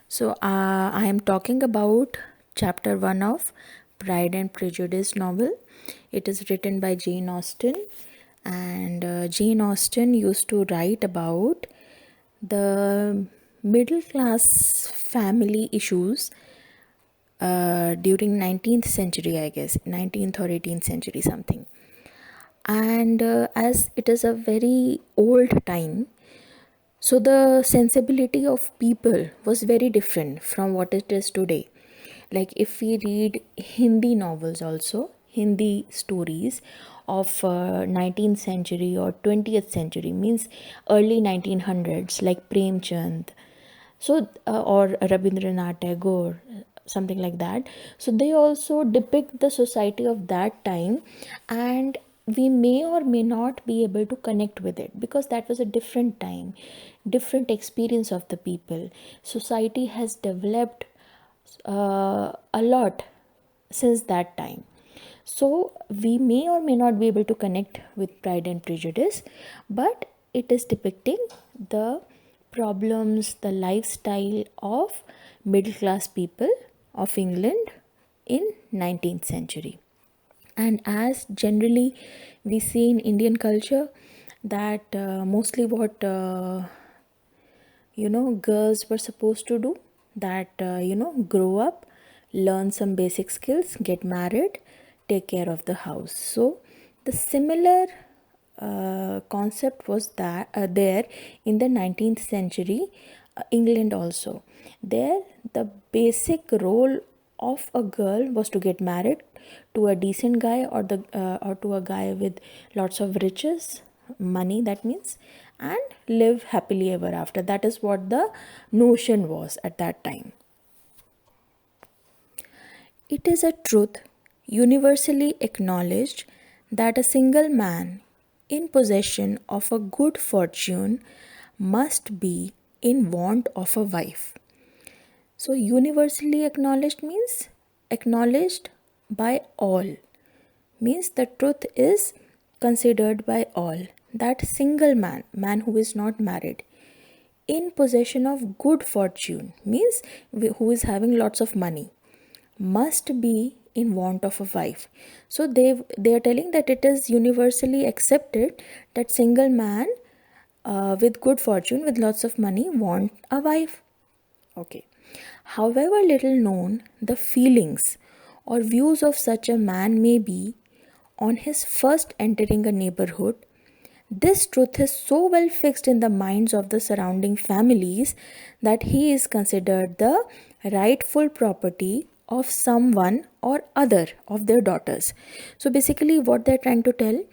I am talking about chapter 1 of Pride and Prejudice novel. It is written by Jane Austen, and Jane Austen used to write about the middle class family issues during 19th century, I guess, 19th or 18th century something. And as it is a very old time, so the sensibility of people was very different from what it is today. Like if we read Hindi novels also, Hindi stories of 19th century or 20th century, means early 1900s, like Premchand, or Rabindranath Tagore, something like that. So they also depict the society of that time, and we may or may not be able to connect with it because that was a different time, different experience of the people. Society has developed a lot since that time. So we may or may not be able to connect with Pride and Prejudice, but it is depicting the problems, the lifestyle of middle class people of England in 19th century. And as generally we see in Indian culture, that mostly what girls were supposed to do, that grow up, learn some basic skills, get married, take care of the house. So the similar concept was that there in the 19th century England also. There the basic role of a girl was to get married to a decent guy, or to a guy with lots of riches, money, that means, and live happily ever after. That is what the notion was at that time. It is a truth universally acknowledged that a single man in possession of a good fortune must be in want of a wife. So, universally acknowledged means acknowledged by all, means the truth is considered by all, that single man who is not married, in possession of good fortune, means who is having lots of money, must be in want of a wife. So they are telling that it is universally accepted that single man with good fortune, with lots of money, want a wife. Okay. However little known the feelings or views of such a man may be on his first entering a neighborhood, this truth is so well fixed in the minds of the surrounding families that he is considered the rightful property of someone or other of their daughters. So basically what they're trying to tell,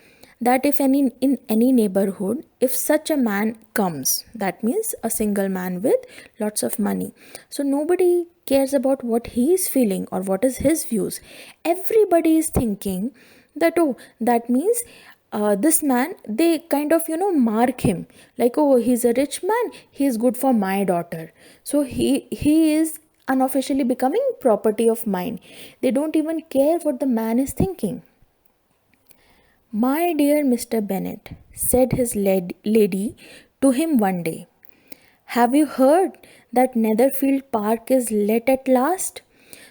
that if any in any neighborhood, if such a man comes, that means a single man with lots of money, so nobody cares about what he is feeling or what is his views. Everybody is thinking that, oh, that means this man, they kind of mark him like, oh, he's a rich man, he's good for my daughter, so he is unofficially becoming property of mine. They don't even care what the man is thinking. My dear Mr. Bennet, said his lady to him one day, have you heard that Netherfield Park is let at last?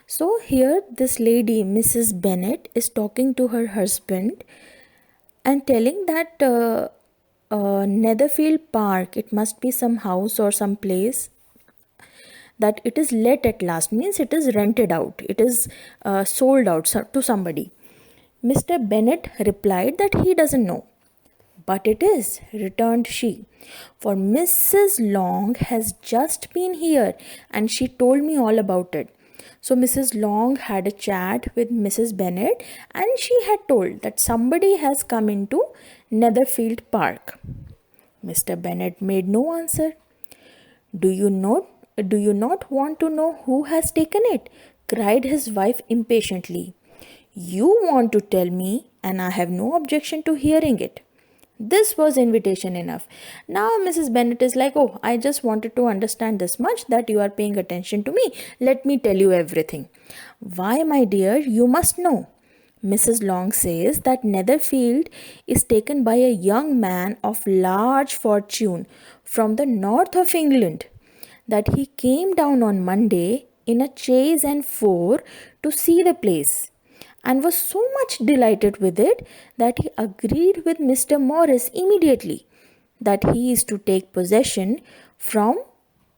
So here this lady, Mrs. Bennet, is talking to her husband and telling that Netherfield Park, it must be some house or some place, that it is let at last, means it is rented out, it is sold out to somebody. Mr. Bennet replied that he doesn't know. But it is, returned she, for Mrs. Long has just been here and she told me all about it. So Mrs. Long had a chat with Mrs. Bennet and she had told that somebody has come into Netherfield Park. Mr. Bennet made no answer. Do you not want to know who has taken it? Cried his wife impatiently. You want to tell me, and I have no objection to hearing it. This was invitation enough. Now Mrs. Bennet is like, oh, I just wanted to understand this much, that you are paying attention to me. Let me tell you everything. Why, my dear, you must know. Mrs. Long says that Netherfield is taken by a young man of large fortune from the north of England. that he came down on Monday in a chaise and four to see the place, and was so much delighted with it that he agreed with Mr. Morris immediately that he is to take possession from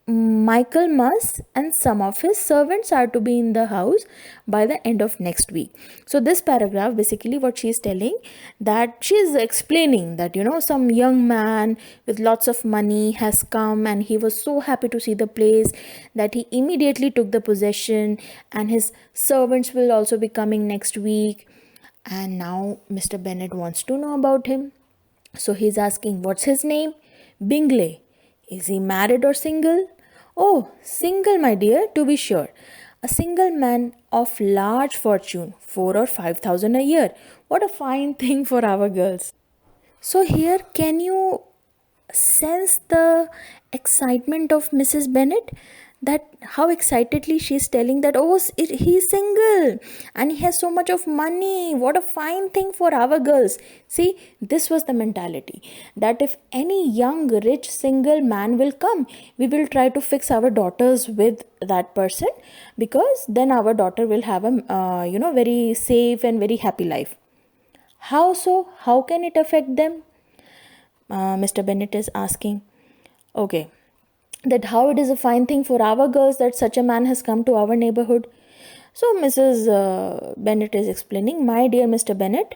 Michael Muss, and some of his servants are to be in the house by the end of next week. So this paragraph, basically what she is telling, that she is explaining that some young man with lots of money has come and he was so happy to see the place that he immediately took the possession, and his servants will also be coming next week. And now Mr. Bennet wants to know about him. So he's asking, what's his name? Bingley. Is he married or single? Oh, single, my dear, to be sure. A single man of large fortune, 4 or 5 thousand a year. What a fine thing for our girls. So here, can you sense the excitement of Mrs. Bennet? That how excitedly she's telling that, oh, he's single and he has so much of money. What a fine thing for our girls. See, this was the mentality that if any young rich single man will come, we will try to fix our daughters with that person, because then our daughter will have a very safe and very happy life. How so? How can it affect them? Mr. Bennet is asking. Okay, that how it is a fine thing for our girls that such a man has come to our neighborhood. So Mrs. Bennet is explaining, my dear Mr. Bennet,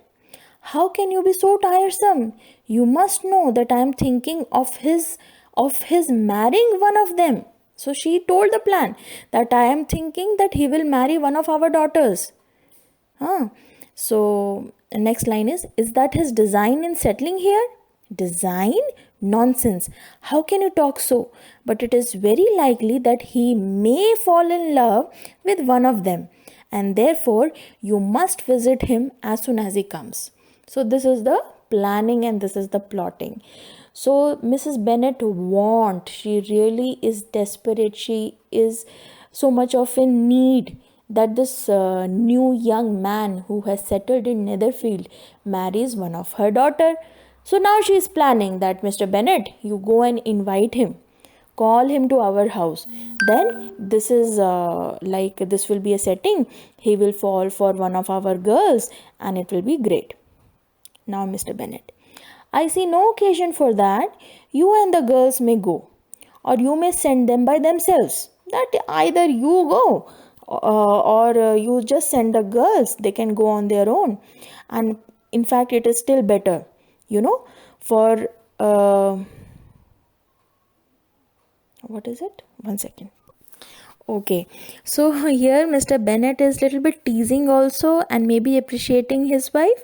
how can you be so tiresome? You must know that I am thinking of his marrying one of them. So she told the plan that I am thinking that he will marry one of our daughters. So next line is that his design in settling here? Design? Nonsense. How can you talk so? But it is very likely that he may fall in love with one of them, and therefore you must visit him as soon as he comes. So this is the planning and this is the plotting. So Mrs. Bennet she really is desperate. She is so much of in need that this new young man who has settled in Netherfield marries one of her daughter. So now she is planning that, Mr. Bennet, you go and invite him. Call him to our house. Then this is this will be a setting. He will fall for one of our girls and it will be great. Now, Mr. Bennet, I see no occasion for that. You and the girls may go, or you may send them by themselves. That either you go or you just send the girls. They can go on their own. And in fact, it is still better, for what is it? 1 second. Okay, so here Mr. Bennet is little bit teasing also and maybe appreciating his wife.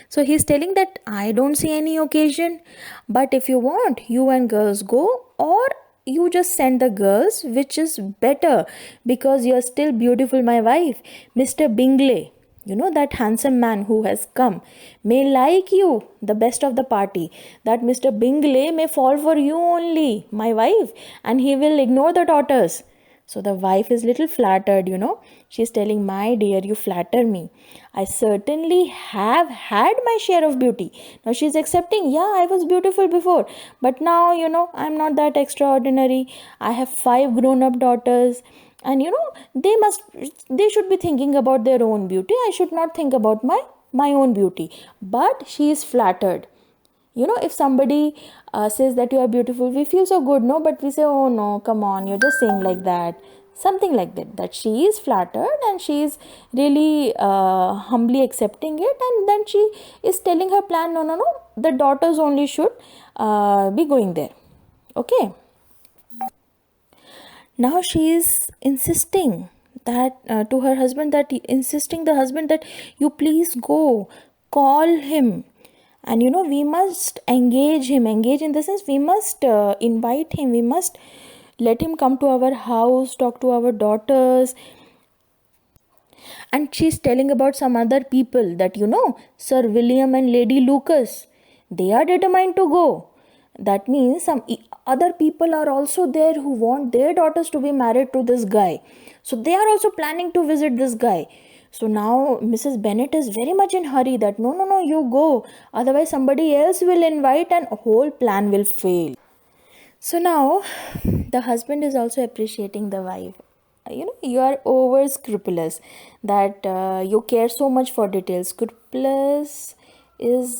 So he's telling that I don't see any occasion, but if you want, you and girls go, or you just send the girls, which is better because you're still beautiful, my wife. Mr. Bingley, that handsome man who has come, may like you, the best of the party. That Mr. Bingley may fall for you only, my wife, and he will ignore the daughters. So the wife is little flattered, She's telling, my dear, you flatter me. I certainly have had my share of beauty. Now she's accepting, yeah, I was beautiful before, but now, I'm not that extraordinary. I have 5 grown-up daughters, and they should be thinking about their own beauty. I should not think about my own beauty. But she is flattered. If somebody says that you are beautiful, we feel so good, no? But we say, oh no, come on, you're just saying like that. Something like that. That she is flattered and she is really humbly accepting it. And then she is telling her plan, no, the daughters only should be going there. Okay. Now she is insisting that to her husband, insisting the husband that you please go, call him. And we must engage him. Engage in the sense, we must invite him. We must let him come to our house, talk to our daughters. And she's telling about some other people that, Sir William and Lady Lucas, they are determined to go. That means some other people are also there who want their daughters to be married to this guy. So they are also planning to visit this guy. So now Mrs. Bennet is very much in hurry that no, you go. Otherwise somebody else will invite and whole plan will fail. So now the husband is also appreciating the wife. You are over scrupulous, that you care so much for details. Scrupulous is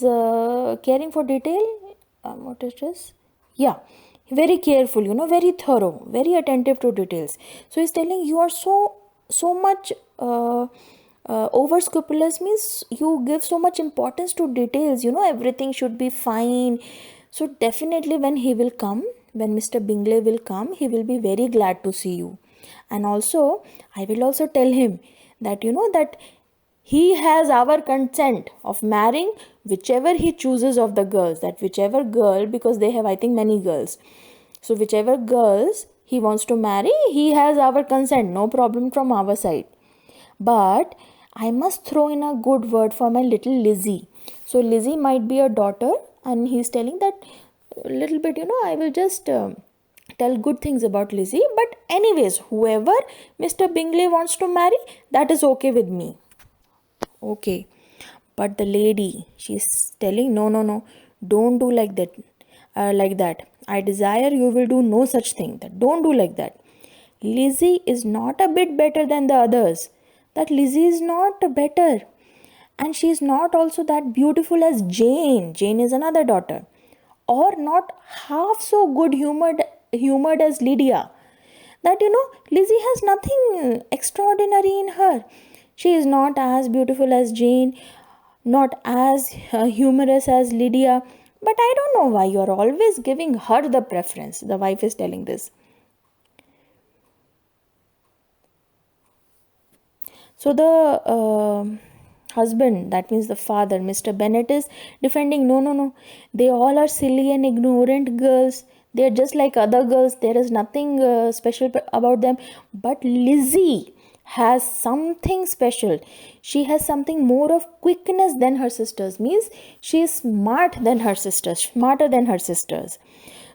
caring for detail. What is this? Yeah, very careful, very thorough, very attentive to details. So he's telling you are so much over scrupulous, means you give so much importance to details. Everything should be fine. So definitely when he will come, when Mr. Bingley will come, he will be very glad to see you. And also I will also tell him that that he has our consent of marrying whichever he chooses of the girls, that whichever girl, because they have, I think, many girls. So whichever girls he wants to marry, he has our consent, no problem from our side. But I must throw in a good word for my little Lizzie. So Lizzie might be a daughter, and he's telling that a little bit, I will just tell good things about Lizzie. But anyways, whoever Mr. Bingley wants to marry, that is okay with me. Okay. But the lady, she's telling, no, no, no, don't do like that. Like that. I desire you will do no such thing. That don't do like that. Lizzie is not a bit better than the others. That Lizzie is not better. And she is not also that beautiful as Jane. Jane is another daughter. Or not half so good humored as Lydia. That Lizzie has nothing extraordinary in her. She is not as beautiful as Jane, not as humorous as Lydia. But I don't know why you are always giving her the preference. The wife is telling this. So the husband, that means the father, Mr. Bennet, is defending, no, no, no. They all are silly and ignorant girls. They are just like other girls. There is nothing special about them. But Lizzie has something special. She has something more of quickness than her sisters. Means she is smarter than her sisters.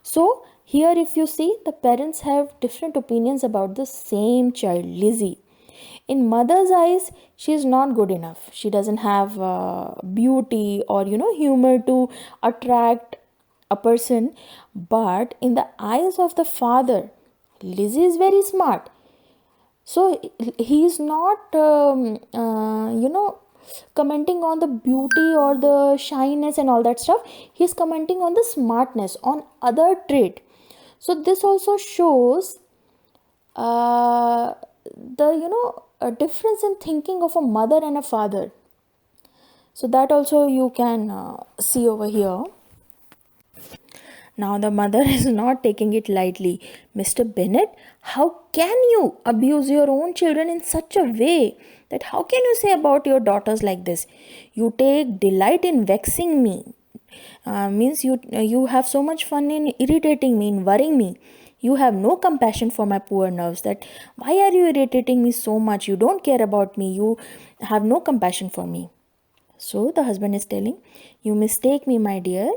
So here, if you see, the parents have different opinions about the same child, Lizzie. In mother's eyes, she is not good enough. She doesn't have beauty or humor to attract a person. But in the eyes of the father, Lizzie is very smart. So he is not commenting on the beauty or the shyness and all that stuff. He is commenting on the smartness, on other trait. So this also shows the a difference in thinking of a mother and a father. So that also you can see over here. Now the mother is not taking it lightly. Mr. Bennet, how can you abuse your own children in such a way? That how can you say about your daughters like this? You take delight in vexing me. Means you have so much fun in irritating me, in worrying me. You have no compassion for my poor nerves. That why are you irritating me so much? You don't care about me. You have no compassion for me. So the husband is telling, you mistake me, my dear.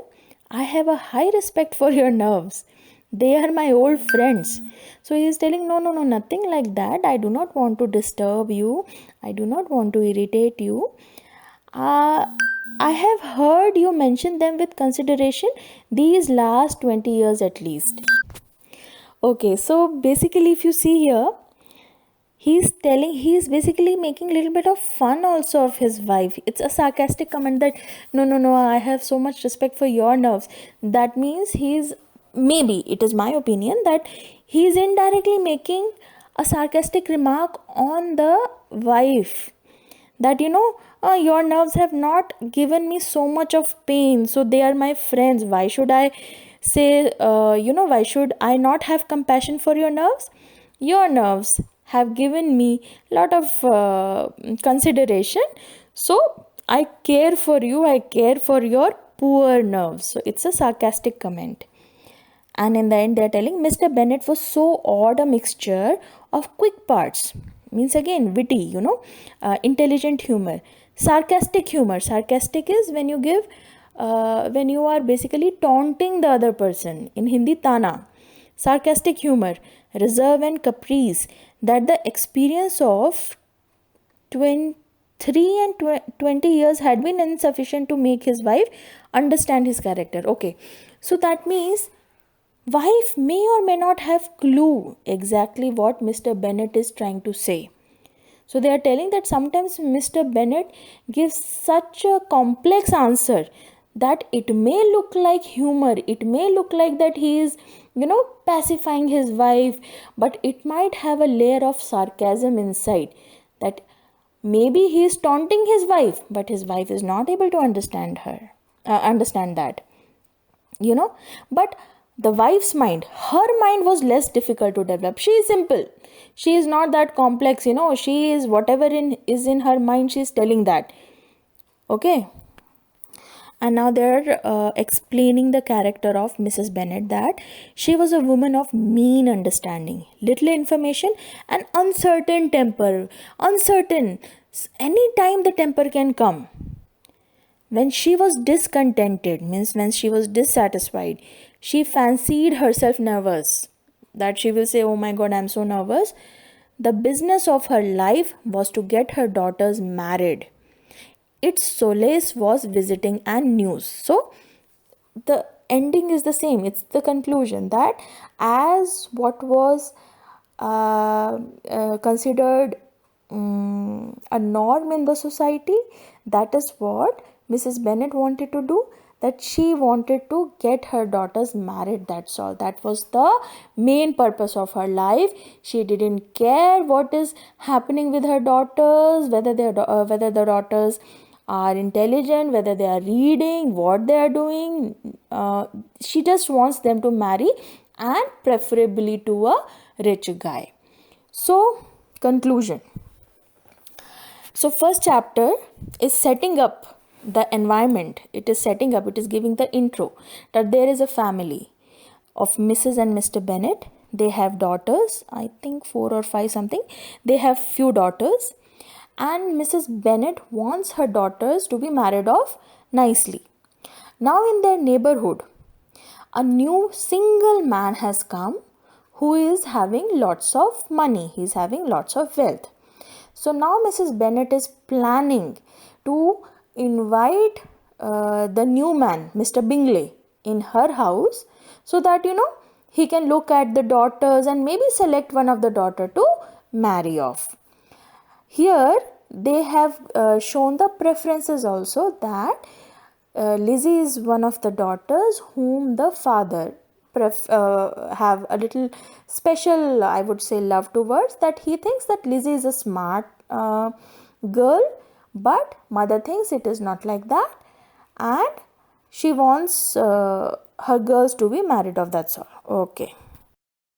I have a high respect for your nerves. They are my old friends. So he is telling, no, no, no, nothing like that. I do not want to disturb you. I do not want to irritate you. I have heard you mention them with consideration these last 20 years at least. Okay, so basically, if you see here, he's basically making a little bit of fun also of his wife. It's a sarcastic comment that, no, no, no, I have so much respect for your nerves. That means maybe, it is my opinion, that he's indirectly making a sarcastic remark on the wife. That your nerves have not given me so much of pain, so they are my friends. Why should I say, why should I not have compassion for your nerves? Your nerves have given me a lot of consideration, so I care for you, I care for your poor nerves. So it's a sarcastic comment. And in the end, they're telling Mr. Bennet was so odd a mixture of quick parts, means again witty, intelligent humor, sarcastic humor. Sarcastic is when you give, when you are basically taunting the other person. In Hindi, tana. Sarcastic humor, reserve and caprice, that the experience of 3 and 20 years had been insufficient to make his wife understand his character. Okay, so that means Wife may or may not have clue exactly what Mr. Bennet is trying to say. So they are telling that sometimes Mr. Bennet gives such a complex answer that it may look like humor, it may look like that he is, pacifying his wife, but it might have a layer of sarcasm inside, that maybe he is taunting his wife, but his wife is not able to understand that, but the wife's mind, her mind was less difficult to develop. She is simple, she is not that complex, she is whatever is in her mind, she is telling that. Okay. And now they're explaining the character of Mrs. Bennet, that she was a woman of mean understanding, little information, and uncertain temper. Uncertain, any time the temper can come. When she was discontented, means when she was dissatisfied, she fancied herself nervous. That she will say, "Oh my god, I'm so nervous." The business of her life was to get her daughters married. Its solace was visiting and news. So the ending is the same. It's the conclusion that as what was considered a norm in the society, that is what Mrs. Bennet wanted to do, that she wanted to get her daughters married. That's all. That was the main purpose of her life. She didn't care what is happening with her daughters, whether the daughters are intelligent, whether they are reading, what they are doing. She just wants them to marry, and preferably to a rich guy. So, conclusion. So first chapter is setting up the environment. It is giving the intro that there is a family of Mrs. and Mr. Bennet. They have daughters, I think 4 or 5 something. They have few daughters, and Mrs. Bennet wants her daughters to be married off nicely. Now in their neighborhood, a new single man has come who is having lots of money. He is having lots of wealth. So now Mrs. Bennet is planning to invite the new man, Mr. Bingley, in her house, so that he can look at the daughters and maybe select one of the daughter to marry off. Here they have shown the preferences also, that Lizzie is one of the daughters whom the father have a little special, I would say, love towards, that he thinks that Lizzie is a smart girl, but mother thinks it is not like that, and she wants her girls to be married off. That's all. Okay.